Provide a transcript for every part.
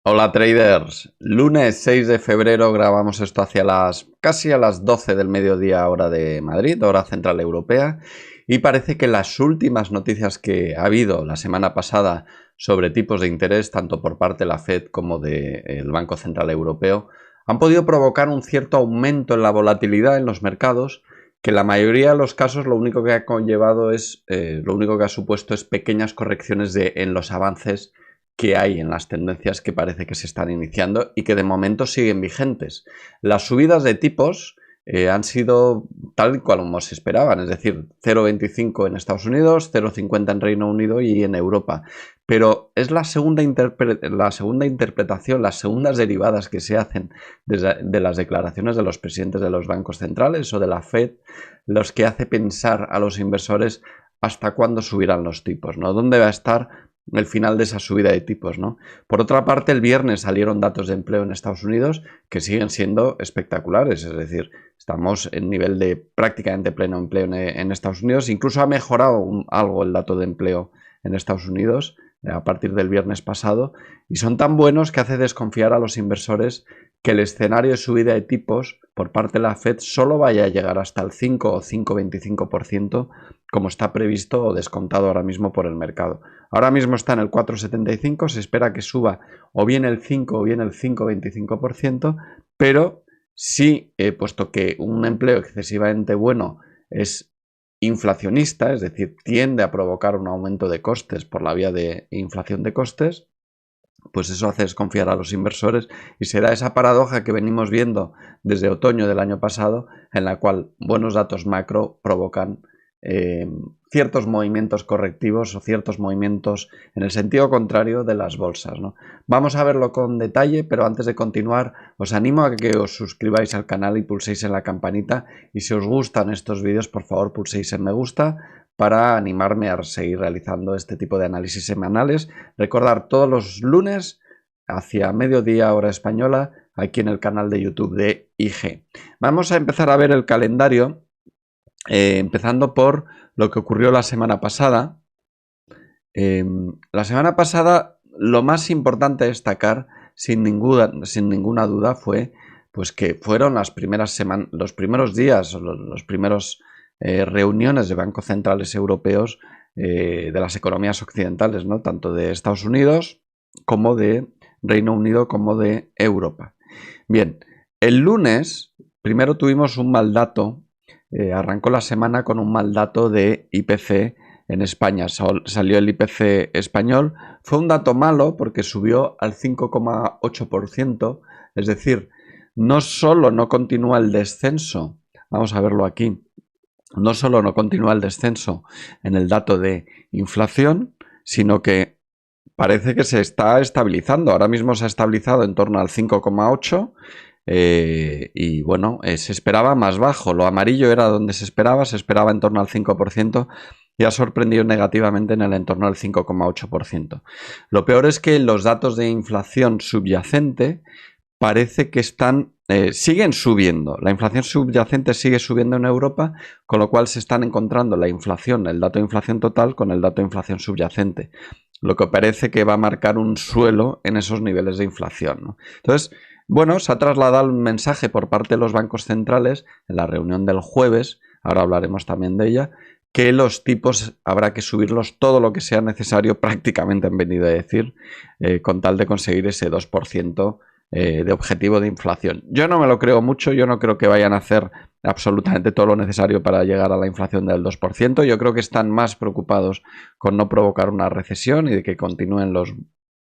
Hola traders, lunes 6 de febrero grabamos esto hacia casi a las 12 del mediodía hora de Madrid, hora central europea, y parece que las últimas noticias que ha habido la semana pasada sobre tipos de interés, tanto por parte de la Fed como del Banco Central Europeo, han podido provocar un cierto aumento en la volatilidad en los mercados, que en la mayoría de los casos lo único que ha conllevado lo único que ha supuesto es pequeñas correcciones en los avances que hay en las tendencias que parece que se están iniciando y que de momento siguen vigentes. Las subidas de tipos han sido tal y como se esperaban, es decir, 0,25 en Estados Unidos, 0,50 en Reino Unido y en Europa. Pero es la segunda interpretación, las segundas derivadas que se hacen de las declaraciones de los presidentes de los bancos centrales o de la Fed, los que hace pensar a los inversores hasta cuándo subirán los tipos, ¿no? ¿Dónde va a estar el final de esa subida de tipos, ¿no? Por otra parte, el viernes salieron datos de empleo en Estados Unidos que siguen siendo espectaculares, es decir, estamos en nivel de prácticamente pleno empleo en Estados Unidos, incluso ha mejorado algo el dato de empleo en Estados Unidos a partir del viernes pasado, y son tan buenos que hace desconfiar a los inversores que el escenario de subida de tipos por parte de la Fed solo vaya a llegar hasta el 5 o 5,25%, como está previsto o descontado ahora mismo por el mercado. Ahora mismo está en el 4,75, se espera que suba o bien el 5 o bien el 5,25%, pero sí, puesto que un empleo excesivamente bueno es inflacionista, es decir, tiende a provocar un aumento de costes por la vía de inflación de costes, pues eso hace desconfiar a los inversores y será esa paradoja que venimos viendo desde otoño del año pasado, en la cual buenos datos macro provocan ciertos movimientos correctivos o ciertos movimientos en el sentido contrario de las bolsas, ¿no? Vamos a verlo con detalle, pero antes de continuar os animo a que os suscribáis al canal y pulséis en la campanita, y si os gustan estos vídeos por favor pulséis en me gusta para animarme a seguir realizando este tipo de análisis semanales. Recordar, todos los lunes hacia mediodía hora española aquí en el canal de YouTube de IG. Vamos a empezar a ver el calendario, empezando por lo que ocurrió la semana pasada. La semana pasada lo más importante a destacar, sin ninguna duda, fue pues que fueron los primeros días, los primeros reuniones de bancos centrales europeos de las economías occidentales, ¿no? Tanto de Estados Unidos como de Reino Unido como de Europa. Bien, el lunes primero tuvimos un mal dato, arrancó la semana con un mal dato de IPC en España. Salió el IPC español, fue un dato malo porque subió al 5,8%, es decir, no solo no continúa el descenso, vamos a verlo aquí, no solo no continúa el descenso en el dato de inflación, sino que parece que se está estabilizando. Ahora mismo se ha estabilizado en torno al 5,8%. Y bueno, se esperaba más bajo. Lo amarillo era donde se esperaba en torno al 5%, y ha sorprendido negativamente en el entorno del 5,8%. Lo peor es que los datos de inflación subyacente parece que siguen subiendo. La inflación subyacente sigue subiendo en Europa, con lo cual se están encontrando la inflación, el dato de inflación total con el dato de inflación subyacente, lo que parece que va a marcar un suelo en esos niveles de inflación, ¿no? Entonces, bueno, se ha trasladado un mensaje por parte de los bancos centrales en la reunión del jueves, ahora hablaremos también de ella, que los tipos habrá que subirlos todo lo que sea necesario, prácticamente han venido a decir, con tal de conseguir ese 2% de objetivo de inflación. Yo no me lo creo mucho, yo no creo que vayan a hacer absolutamente todo lo necesario para llegar a la inflación del 2%. Yo creo que están más preocupados con no provocar una recesión y de que continúen los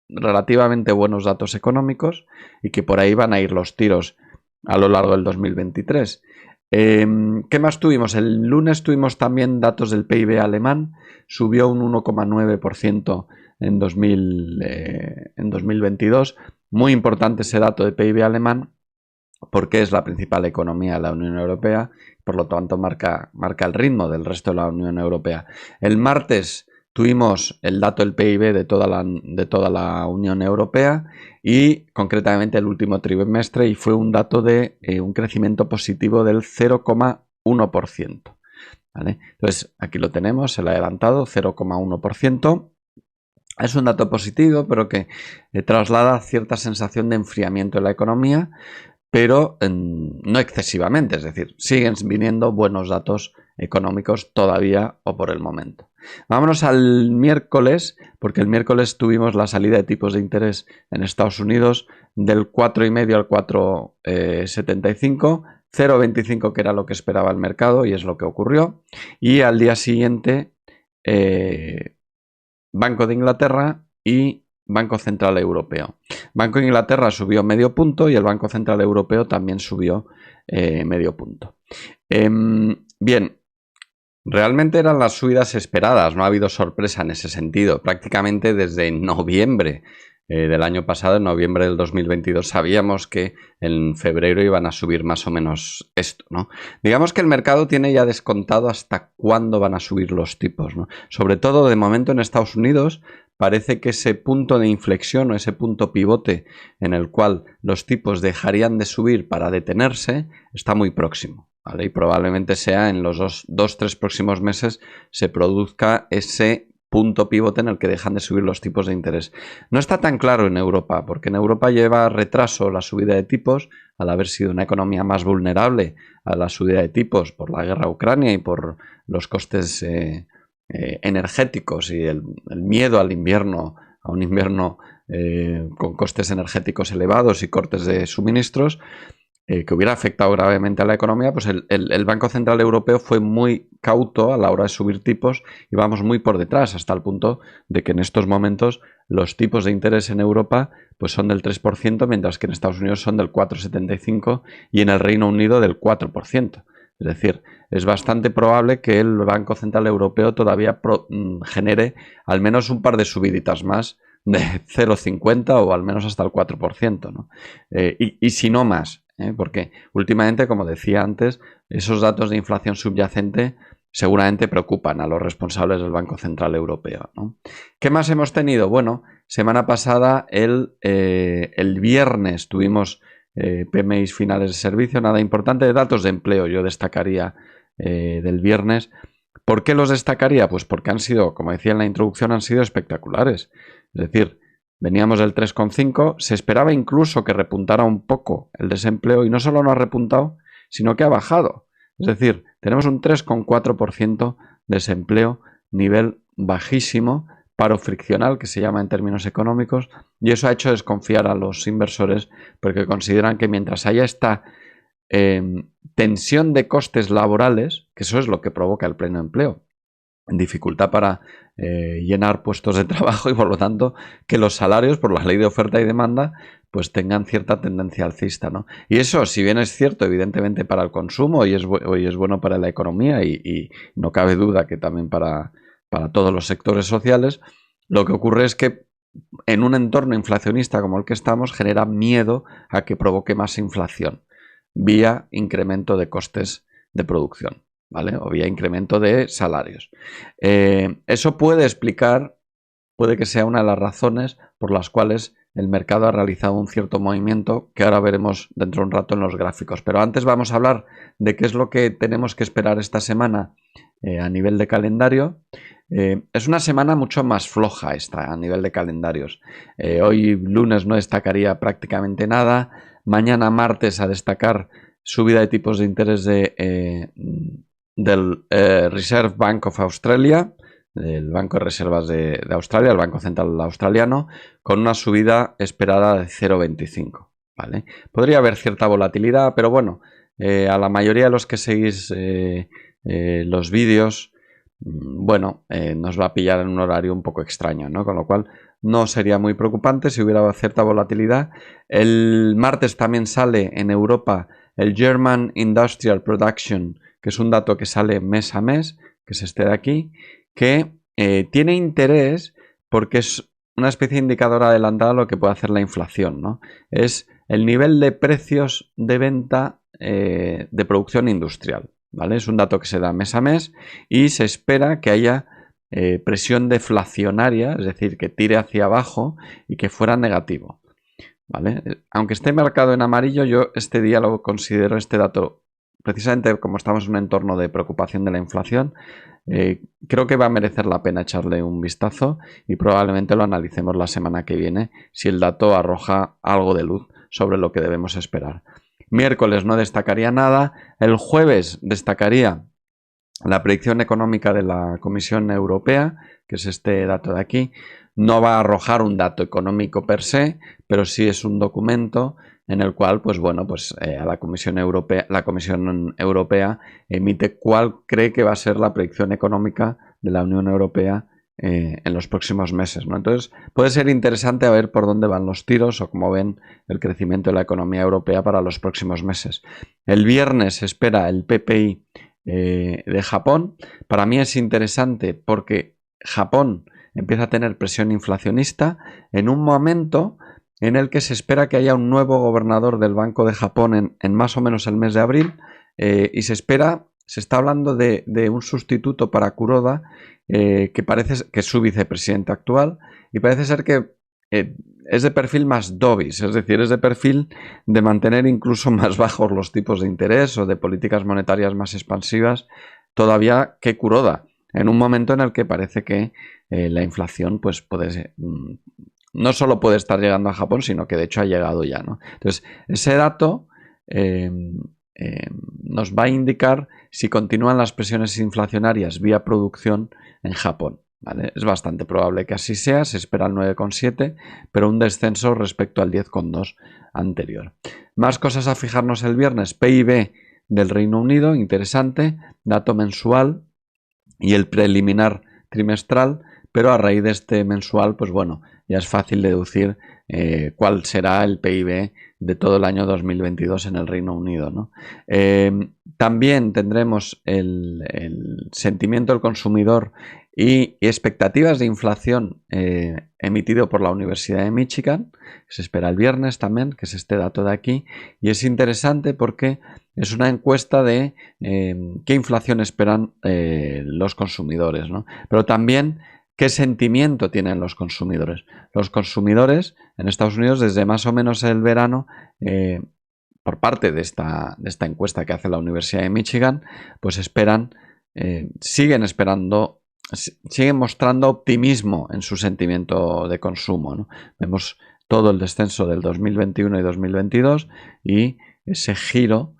relativamente buenos datos económicos, y que por ahí van a ir los tiros a lo largo del 2023. ¿Qué más tuvimos? El lunes tuvimos también datos del PIB alemán, subió un 1,9% en 2022. Muy importante ese dato de PIB alemán porque es la principal economía de la Unión Europea, por lo tanto marca el ritmo del resto de la Unión Europea. El martes tuvimos el dato del PIB de toda la Unión Europea, y concretamente el último trimestre, y fue un dato de un crecimiento positivo del 0,1%. ¿Vale? Entonces aquí lo tenemos, el adelantado, 0,1%. Es un dato positivo, pero que traslada cierta sensación de enfriamiento en la economía, pero no excesivamente, es decir, siguen viniendo buenos datos económicos todavía o por el momento. Vámonos al miércoles, porque el miércoles tuvimos la salida de tipos de interés en Estados Unidos del 4,5 al 4,75, 0,25 que era lo que esperaba el mercado y es lo que ocurrió, y al día siguiente Banco de Inglaterra y Banco Central Europeo. Banco de Inglaterra subió medio punto y el Banco Central Europeo también subió medio punto. Bien, realmente eran las subidas esperadas, no ha habido sorpresa en ese sentido. Prácticamente desde noviembre del año pasado, en noviembre del 2022, sabíamos que en febrero iban a subir más o menos esto, ¿no? Digamos que el mercado tiene ya descontado hasta cuándo van a subir los tipos, ¿no? Sobre todo, de momento, en Estados Unidos, parece que ese punto de inflexión o ese punto pivote en el cual los tipos dejarían de subir para detenerse está muy próximo, ¿vale? Y probablemente sea en los dos, 3 próximos meses se produzca ese punto pivote en el que dejan de subir los tipos de interés. No está tan claro en Europa, porque en Europa lleva retraso la subida de tipos, al haber sido una economía más vulnerable a la subida de tipos por la guerra a Ucrania y por los costes energéticos y el miedo al invierno, a un invierno con costes energéticos elevados y cortes de suministros, que hubiera afectado gravemente a la economía, pues el Banco Central Europeo fue muy cauto a la hora de subir tipos y vamos muy por detrás, hasta el punto de que en estos momentos los tipos de interés en Europa pues son del 3%, mientras que en Estados Unidos son del 4,75% y en el Reino Unido del 4%. Es decir, es bastante probable que el Banco Central Europeo todavía genere al menos un par de subiditas más de 0,50 o al menos hasta el 4%, ¿no? Y si no más, porque últimamente, como decía antes, esos datos de inflación subyacente seguramente preocupan a los responsables del Banco Central Europeo, ¿no? ¿Qué más hemos tenido? Bueno, semana pasada, el viernes, tuvimos PMIs finales de servicio, nada importante. De datos de empleo yo destacaría del viernes. ¿Por qué los destacaría? Pues porque han sido, como decía en la introducción, han sido espectaculares. Es decir, veníamos del 3,5, se esperaba incluso que repuntara un poco el desempleo y no solo no ha repuntado, sino que ha bajado. Es decir, tenemos un 3,4% de desempleo, nivel bajísimo, paro friccional, que se llama en términos económicos, y eso ha hecho desconfiar a los inversores porque consideran que mientras haya esta tensión de costes laborales, que eso es lo que provoca el pleno empleo, dificultad para llenar puestos de trabajo y por lo tanto que los salarios por la ley de oferta y demanda pues tengan cierta tendencia alcista, ¿no? Y eso, si bien es cierto evidentemente para el consumo y es bueno para la economía y no cabe duda que también para todos los sectores sociales, lo que ocurre es que en un entorno inflacionista como el que estamos genera miedo a que provoque más inflación vía incremento de costes de producción, ¿vale? O vía incremento de salarios. Eso puede explicar, puede que sea una de las razones por las cuales el mercado ha realizado un cierto movimiento que ahora veremos dentro de un rato en los gráficos. Pero antes vamos a hablar de qué es lo que tenemos que esperar esta semana a nivel de calendario. Es una semana mucho más floja esta a nivel de calendarios. Hoy lunes no destacaría prácticamente nada. Mañana martes a destacar subida de tipos de interés del Reserve Bank of Australia, del Banco de Reservas de Australia, el Banco Central Australiano, con una subida esperada de 0,25. ¿Vale? Podría haber cierta volatilidad, pero bueno, a la mayoría de los que seguís los vídeos, bueno, nos va a pillar en un horario un poco extraño, ¿no? Con lo cual no sería muy preocupante si hubiera cierta volatilidad. El martes también sale en Europa el German Industrial Production, que es un dato que sale mes a mes, que es este de aquí, que tiene interés porque es una especie de indicador adelantado a lo que puede hacer la inflación, ¿no? Es el nivel de precios de venta de producción industrial, ¿vale? Es un dato que se da mes a mes y se espera que haya presión deflacionaria, es decir, que tire hacia abajo y que fuera negativo, ¿vale? Aunque esté marcado en amarillo, yo este día lo considero este dato precisamente como estamos en un entorno de preocupación de la inflación, creo que va a merecer la pena echarle un vistazo y probablemente lo analicemos la semana que viene si el dato arroja algo de luz sobre lo que debemos esperar. Miércoles no destacaría nada. El jueves destacaría la predicción económica de la Comisión Europea, que es este dato de aquí. No va a arrojar un dato económico per se, pero sí es un documento en el cual, pues bueno, a la Comisión Europea emite cuál cree que va a ser la predicción económica de la Unión Europea en los próximos meses, ¿no? Entonces, puede ser interesante a ver por dónde van los tiros o cómo ven el crecimiento de la economía europea para los próximos meses. El viernes se espera el PPI de Japón. Para mí es interesante porque Japón empieza a tener presión inflacionista en un momento en el que se espera que haya un nuevo gobernador del Banco de Japón en más o menos el mes de abril y se está hablando de un sustituto para Kuroda que parece que es su vicepresidente actual y parece ser que es de perfil más dovish, es decir, es de perfil de mantener incluso más bajos los tipos de interés o de políticas monetarias más expansivas todavía que Kuroda, en un momento en el que parece que la inflación pues puede no solo puede estar llegando a Japón, sino que de hecho ha llegado ya, ¿no? Entonces, ese dato nos va a indicar si continúan las presiones inflacionarias vía producción en Japón, ¿vale? Es bastante probable que así sea, se espera el 9,7, pero un descenso respecto al 10,2 anterior. Más cosas a fijarnos el viernes. PIB del Reino Unido, interesante, dato mensual y el preliminar trimestral, pero a raíz de este mensual, pues bueno, ya es fácil deducir cuál será el PIB de todo el año 2022 en el Reino Unido, ¿no? También tendremos el sentimiento del consumidor y expectativas de inflación emitido por la Universidad de Michigan, que se espera el viernes también, que es este dato de aquí, y es interesante porque es una encuesta de qué inflación esperan los consumidores, ¿no? Pero también qué sentimiento tienen los consumidores. Los consumidores en Estados Unidos desde más o menos el verano, por parte de esta encuesta que hace la Universidad de Michigan, pues siguen mostrando optimismo en su sentimiento de consumo, ¿no? Vemos todo el descenso del 2021 y 2022 y ese giro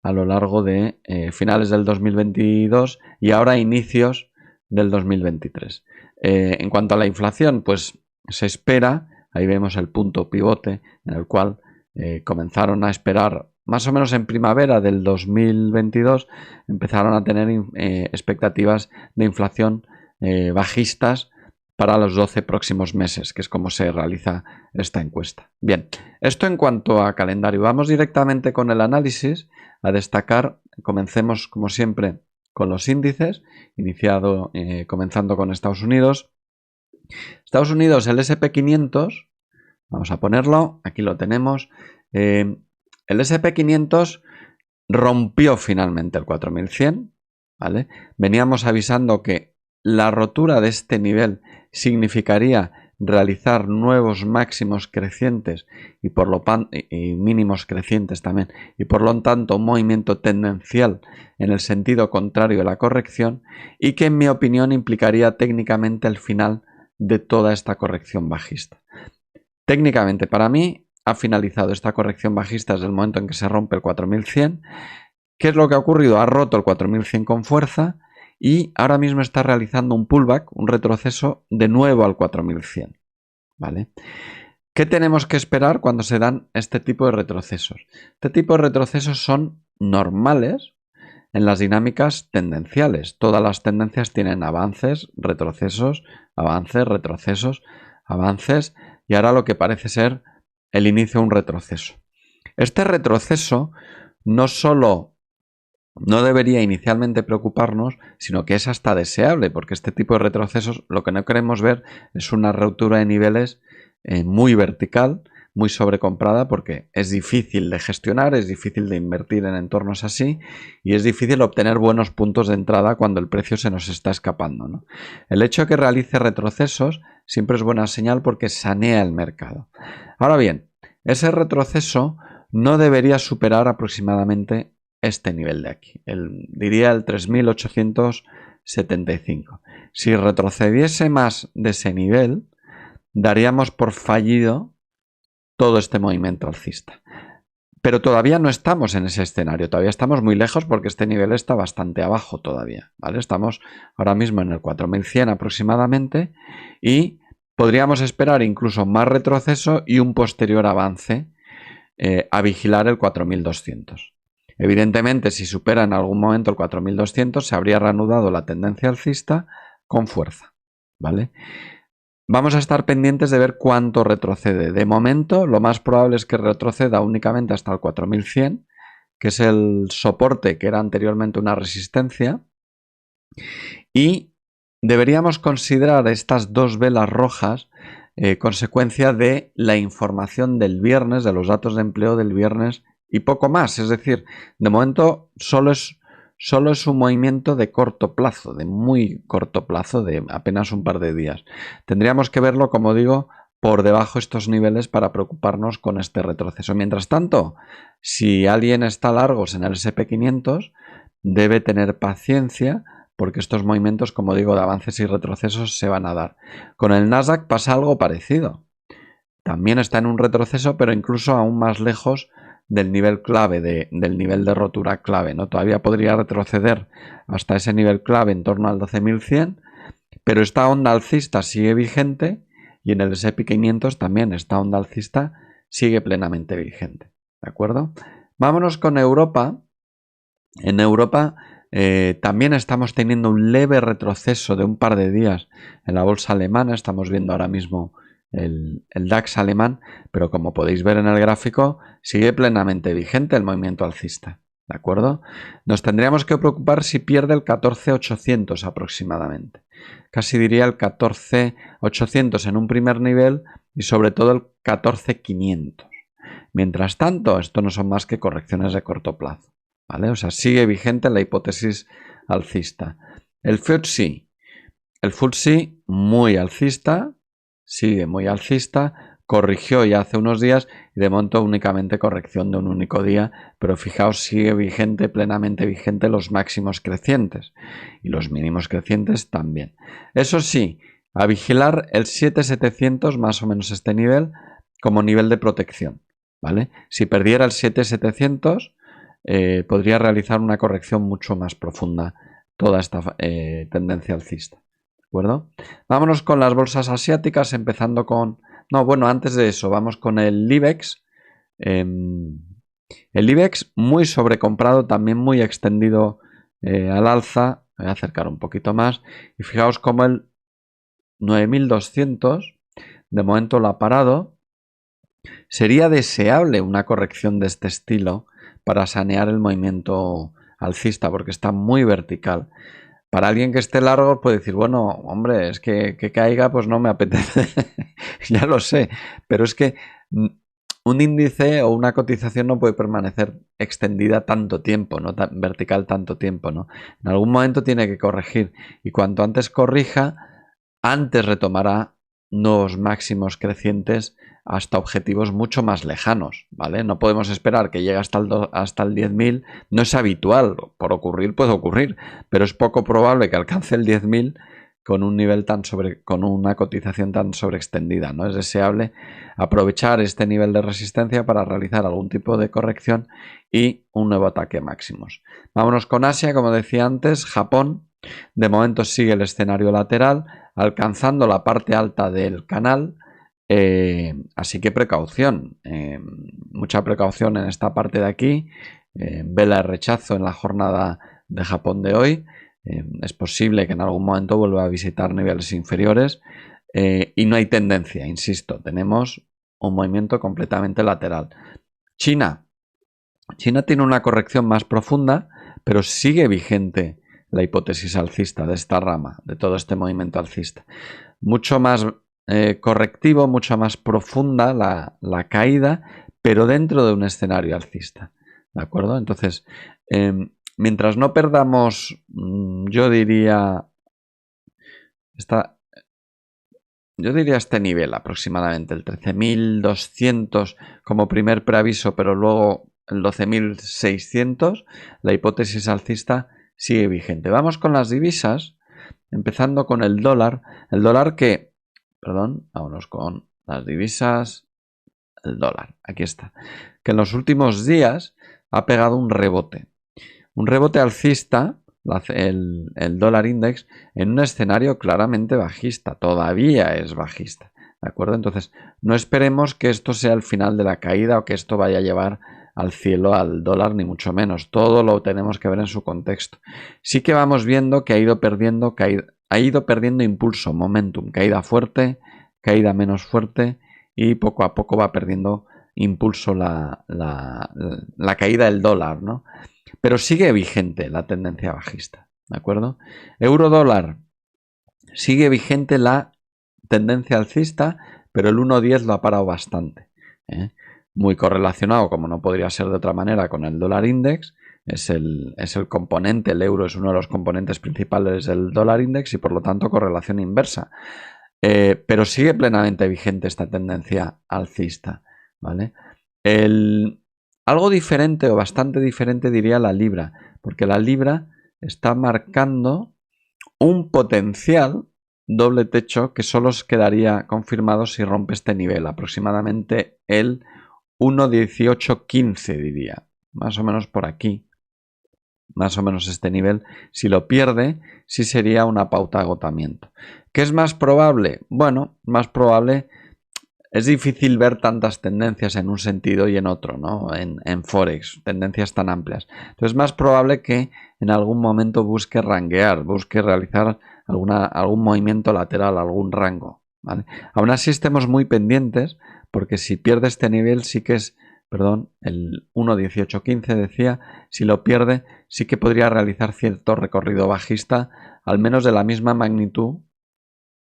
a lo largo de finales del 2022 y ahora inicios del 2023. En cuanto a la inflación, pues se espera, ahí vemos el punto pivote en el cual comenzaron a esperar, más o menos en primavera del 2022, empezaron a tener expectativas de inflación bajistas para los 12 próximos meses, que es como se realiza esta encuesta. Bien, esto en cuanto a calendario. Vamos directamente con el análisis a destacar. Comencemos, como siempre, con los índices, comenzando con Estados Unidos. Estados Unidos, el S&P 500, vamos a ponerlo, aquí lo tenemos. El S&P 500 rompió finalmente el 4100, ¿vale? Veníamos avisando que la rotura de este nivel significaría realizar nuevos máximos crecientes y mínimos crecientes también, y por lo tanto un movimiento tendencial en el sentido contrario de la corrección, y que en mi opinión implicaría técnicamente el final de toda esta corrección bajista. Técnicamente, para mí, ha finalizado esta corrección bajista desde el momento en que se rompe el 4100. ¿Qué es lo que ha ocurrido? Ha roto el 4100 con fuerza y ahora mismo está realizando un pullback, un retroceso de nuevo al 4100, ¿vale? ¿Qué tenemos que esperar cuando se dan este tipo de retrocesos? Este tipo de retrocesos son normales en las dinámicas tendenciales. Todas las tendencias tienen avances, retrocesos, avances, retrocesos, avances, y ahora lo que parece ser el inicio de un retroceso. Este retroceso no solo no debería inicialmente preocuparnos, sino que es hasta deseable, porque este tipo de retrocesos lo que no queremos ver es una ruptura de niveles muy vertical, muy sobrecomprada, porque es difícil de gestionar, es difícil de invertir en entornos así y es difícil obtener buenos puntos de entrada cuando el precio se nos está escapando, ¿no? El hecho de que realice retrocesos siempre es buena señal porque sanea el mercado. Ahora bien, ese retroceso no debería superar aproximadamente este nivel de aquí, diría el 3.875. Si retrocediese más de ese nivel, daríamos por fallido todo este movimiento alcista. Pero todavía no estamos en ese escenario, todavía estamos muy lejos porque este nivel está bastante abajo todavía, ¿vale? Estamos ahora mismo en el 4100 aproximadamente y podríamos esperar incluso más retroceso y un posterior avance a vigilar el 4200. Evidentemente, si supera en algún momento el 4200, se habría reanudado la tendencia alcista con fuerza, ¿vale? Vamos a estar pendientes de ver cuánto retrocede. De momento, lo más probable es que retroceda únicamente hasta el 4100, que es el soporte que era anteriormente una resistencia. Y deberíamos considerar estas dos velas rojas consecuencia de la información del viernes, de los datos de empleo del viernes y poco más. Es decir, de momento solo es un movimiento de corto plazo, de muy corto plazo, de apenas un par de días. Tendríamos que verlo, como digo, por debajo de estos niveles para preocuparnos con este retroceso. Mientras tanto, si alguien está largos en el SP500, debe tener paciencia porque estos movimientos, como digo, de avances y retrocesos se van a dar. Con el Nasdaq pasa algo parecido. También está en un retroceso, pero incluso aún más lejos del nivel clave, del nivel de rotura clave, ¿no? Todavía podría retroceder hasta ese nivel clave en torno al 12.100, pero esta onda alcista sigue vigente y en el S&P 500 también esta onda alcista sigue plenamente vigente, ¿de acuerdo? Vámonos con Europa. En Europa también estamos teniendo un leve retroceso de un par de días en la bolsa alemana. Estamos viendo ahora mismo el DAX alemán, pero como podéis ver en el gráfico, sigue plenamente vigente el movimiento alcista, ¿de acuerdo? Nos tendríamos que preocupar si pierde el 14.800 aproximadamente. Casi diría el 14.800 en un primer nivel y sobre todo el 14.500. Mientras tanto, esto no son más que correcciones de corto plazo, ¿vale? O sea, sigue vigente la hipótesis alcista. El FTSE muy alcista, sigue muy alcista, corrigió ya hace unos días y de momento únicamente corrección de un único día, pero fijaos, sigue vigente, plenamente vigente los máximos crecientes y los mínimos crecientes también. Eso sí, a vigilar el 7700, más o menos este nivel, como nivel de protección, ¿vale? Si perdiera el 7700, podría realizar una corrección mucho más profunda toda esta tendencia alcista. ¿De acuerdo? Vámonos con las bolsas asiáticas, empezando con... No, bueno, antes de eso, vamos con el IBEX. El IBEX muy sobrecomprado, también muy extendido al alza. Me voy a acercar un poquito más. Y fijaos cómo el 9.200 de momento lo ha parado. Sería deseable una corrección de este estilo para sanear el movimiento alcista, porque está muy vertical. Para alguien que esté largo puede decir, bueno, hombre, es que caiga, pues no me apetece. Ya lo sé, pero es que un índice o una cotización no puede permanecer extendida tanto tiempo, no tan vertical tanto tiempo, ¿no? En algún momento tiene que corregir y cuanto antes corrija, antes retomará nuevos máximos crecientes hasta objetivos mucho más lejanos, ¿vale? No podemos esperar que llegue hasta el 10.000, no es habitual, por ocurrir puede ocurrir, pero es poco probable que alcance el 10.000 con un nivel con una cotización tan sobreextendida, ¿no? Es deseable aprovechar este nivel de resistencia para realizar algún tipo de corrección y un nuevo ataque a máximos. Vámonos con Asia, como decía antes, Japón. De momento sigue el escenario lateral, alcanzando la parte alta del canal, así que precaución, mucha precaución en esta parte de aquí, vela de rechazo en la jornada de Japón de hoy, es posible que en algún momento vuelva a visitar niveles inferiores y no hay tendencia, insisto, tenemos un movimiento completamente lateral. China tiene una corrección más profunda, pero sigue vigente la hipótesis alcista de esta rama, de todo este movimiento alcista. Mucho más correctivo, mucho más profunda la caída, pero dentro de un escenario alcista. ¿De acuerdo? Entonces, mientras no perdamos, yo diría este nivel aproximadamente, el 13.200 como primer preaviso, pero luego el 12.600, la hipótesis alcista sigue vigente. Vamos con las divisas, empezando con el dólar. El dólar que, perdón, vámonos con las divisas, el dólar, aquí está, que en los últimos días ha pegado un rebote alcista, el dólar index, en un escenario claramente bajista, todavía es bajista, ¿de acuerdo? Entonces, no esperemos que esto sea el final de la caída o que esto vaya a llevar al cielo al dólar, ni mucho menos. Todo lo tenemos que ver en su contexto. Sí que vamos viendo que ha ido perdiendo impulso, momentum, caída fuerte, caída menos fuerte y poco a poco va perdiendo impulso la caída del dólar, ¿no? Pero sigue vigente la tendencia bajista, ¿de acuerdo? Euro-dólar, sigue vigente la tendencia alcista, pero el 1.10 lo ha parado bastante, ¿eh? Muy correlacionado, como no podría ser de otra manera, con el dólar index. Es el componente, el euro es uno de los componentes principales del dólar index y por lo tanto correlación inversa. Pero sigue plenamente vigente esta tendencia alcista, ¿vale? Algo diferente o bastante diferente diría la libra, porque la libra está marcando un potencial doble techo que solo quedaría confirmado si rompe este nivel, aproximadamente el 1.1815 diría, más o menos por aquí, más o menos este nivel. Si lo pierde, sí sería una pauta de agotamiento. ¿Qué es más probable? Bueno, más probable, es difícil ver tantas tendencias en un sentido y en otro, ¿no? En Forex, tendencias tan amplias. Entonces es más probable que en algún momento busque ranguear, busque realizar algún movimiento lateral, algún rango, ¿vale? Aún así estemos muy pendientes porque si pierde este nivel sí que es, perdón, el 1.1815 decía, si lo pierde sí que podría realizar cierto recorrido bajista, al menos de la misma magnitud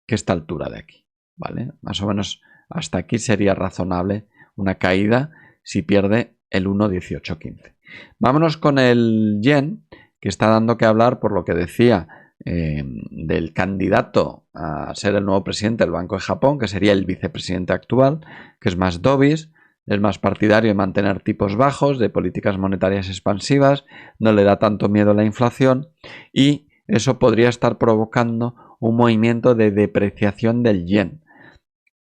que esta altura de aquí, ¿vale? Más o menos hasta aquí sería razonable una caída si pierde el 1.1815. Vámonos con el yen, que está dando que hablar por lo que decía del candidato a ser el nuevo presidente del Banco de Japón, que sería el vicepresidente actual, que es más dovish, es más partidario de mantener tipos bajos, de políticas monetarias expansivas, no le da tanto miedo la inflación y eso podría estar provocando un movimiento de depreciación del yen.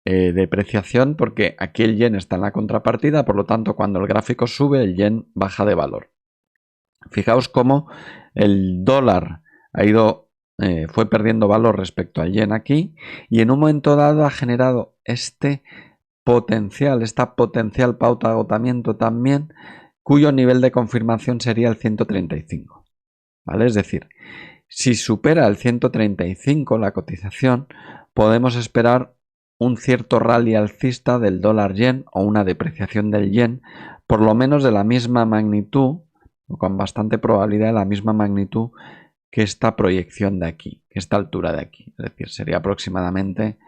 Depreciación porque aquí el yen está en la contrapartida, por lo tanto cuando el gráfico sube el yen baja de valor. Fijaos cómo el dólar fue perdiendo valor respecto al yen aquí y en un momento dado ha generado esta potencial pauta de agotamiento también, cuyo nivel de confirmación sería el 135, ¿vale? Es decir, si supera el 135 la cotización, podemos esperar un cierto rally alcista del dólar yen o una depreciación del yen, por lo menos de la misma magnitud, o con bastante probabilidad de la misma magnitud que esta proyección de aquí, que esta altura de aquí. Es decir, sería aproximadamente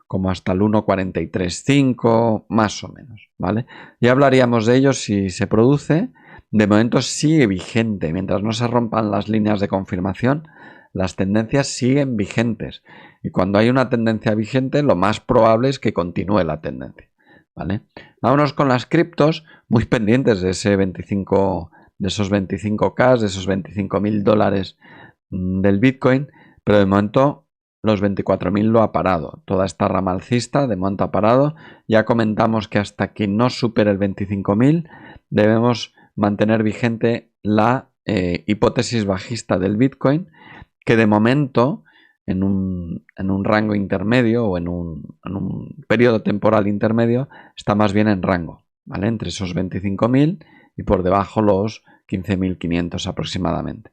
como hasta el 1.43.5, más o menos, ¿vale? Ya hablaríamos de ello si se produce. De momento sigue vigente, mientras no se rompan las líneas de confirmación, las tendencias siguen vigentes. Y cuando hay una tendencia vigente, lo más probable es que continúe la tendencia, ¿vale? Vámonos con las criptos, muy pendientes de esos 25K, de esos $25.000 del Bitcoin, pero de momento los 24.000 lo ha parado. Toda esta rama alcista de momento ha parado. Ya comentamos que hasta que no supere el 25.000 debemos mantener vigente la hipótesis bajista del Bitcoin, que de momento en un rango intermedio o en un periodo temporal intermedio está más bien en rango, ¿vale? Entre esos 25.000 y por debajo los 15.500 aproximadamente.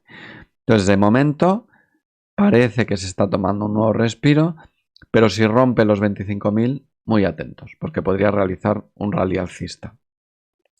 Entonces, de momento parece que se está tomando un nuevo respiro, pero si rompe los 25.000, muy atentos, porque podría realizar un rally alcista.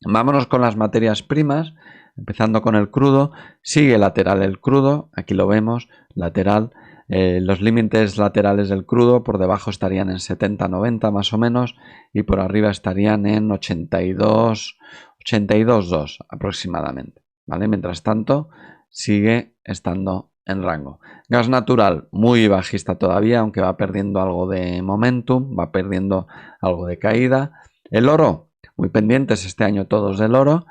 Vámonos con las materias primas, empezando con el crudo. Sigue lateral el crudo, aquí lo vemos, lateral. Los límites laterales del crudo por debajo estarían en 70-90 más o menos y por arriba estarían en 82-2 aproximadamente, ¿vale? Mientras tanto, sigue estando en rango. Gas natural muy bajista todavía, aunque va perdiendo algo de momentum, va perdiendo algo de caída. El oro, muy pendientes este año todos del oro.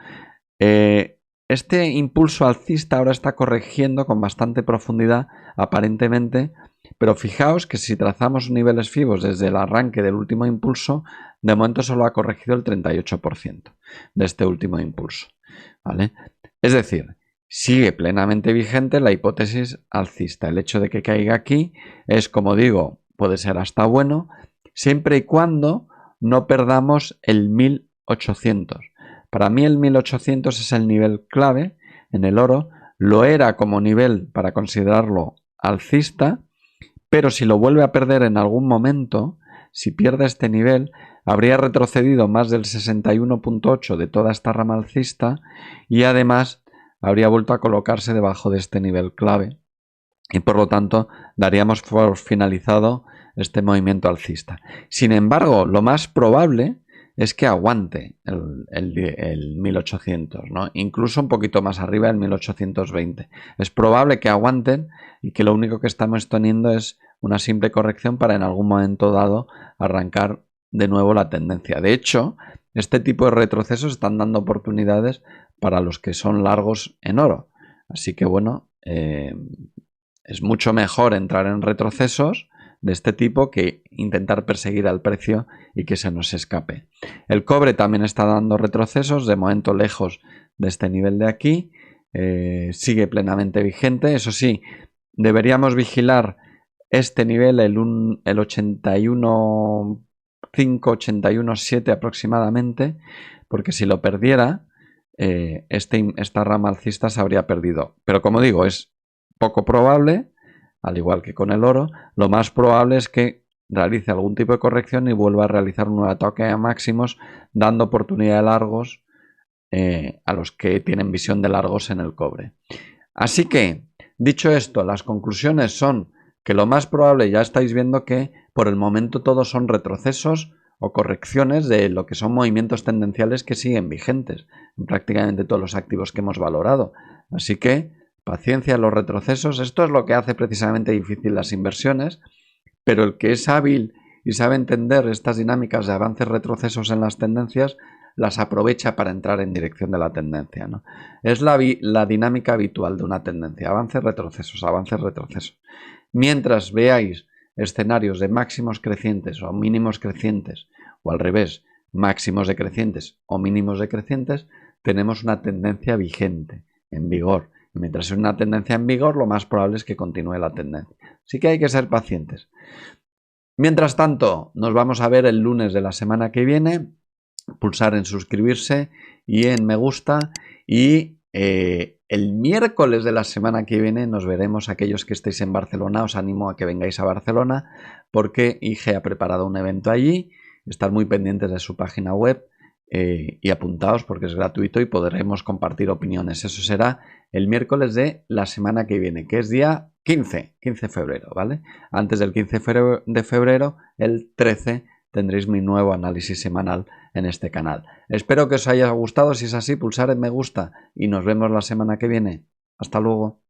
Este impulso alcista ahora está corrigiendo con bastante profundidad, aparentemente, pero fijaos que si trazamos niveles FIBOs desde el arranque del último impulso, de momento solo ha corregido el 38% de este último impulso, ¿vale? Es decir, sigue plenamente vigente la hipótesis alcista. El hecho de que caiga aquí es, como digo, puede ser hasta bueno, siempre y cuando no perdamos el 1800. Para mí el 1800 es el nivel clave en el oro, lo era como nivel para considerarlo alcista, pero si lo vuelve a perder en algún momento, si pierde este nivel, habría retrocedido más del 61.8 de toda esta rama alcista y además habría vuelto a colocarse debajo de este nivel clave y por lo tanto daríamos por finalizado este movimiento alcista. Sin embargo, lo más probable es que aguante el 1800, ¿no? Incluso un poquito más arriba, el 1820. Es probable que aguanten y que lo único que estamos teniendo es una simple corrección para en algún momento dado arrancar de nuevo la tendencia. De hecho, este tipo de retrocesos están dando oportunidades para los que son largos en oro. Así que bueno, es mucho mejor entrar en retrocesos de este tipo que intentar perseguir al precio y que se nos escape. El cobre también está dando retrocesos, de momento lejos de este nivel de aquí, sigue plenamente vigente. Eso sí, deberíamos vigilar este nivel, el 81.5, 81.7 aproximadamente, porque si lo perdiera, esta rama alcista se habría perdido. Pero como digo, es poco probable, al igual que con el oro. Lo más probable es que realice algún tipo de corrección y vuelva a realizar un nuevo ataque a máximos, dando oportunidad de largos a los que tienen visión de largos en el cobre. Así que, dicho esto, las conclusiones son que lo más probable, ya estáis viendo que por el momento todos son retrocesos o correcciones de lo que son movimientos tendenciales que siguen vigentes en prácticamente todos los activos que hemos valorado. Así que paciencia en los retrocesos. Esto es lo que hace precisamente difícil las inversiones, pero el que es hábil y sabe entender estas dinámicas de avances retrocesos en las tendencias, las aprovecha para entrar en dirección de la tendencia, ¿no? Es la dinámica habitual de una tendencia, avances retrocesos, avances retrocesos. Mientras veáis escenarios de máximos crecientes o mínimos crecientes, o al revés, máximos decrecientes o mínimos decrecientes, tenemos una tendencia vigente, en vigor. Y mientras es una tendencia en vigor, lo más probable es que continúe la tendencia. Así que hay que ser pacientes. Mientras tanto, nos vamos a ver el lunes de la semana que viene. Pulsar en suscribirse y en me gusta. Y el miércoles de la semana que viene nos veremos. Aquellos que estéis en Barcelona, os animo a que vengáis a Barcelona porque IG ha preparado un evento allí. Estar muy pendientes de su página web. Y apuntaos porque es gratuito y podremos compartir opiniones. Eso será el miércoles de la semana que viene, que es día 15 de febrero, ¿vale? Antes del 15 de febrero, el 13, tendréis mi nuevo análisis semanal en este canal. Espero que os haya gustado. Si es así, pulsar en me gusta y nos vemos la semana que viene. Hasta luego.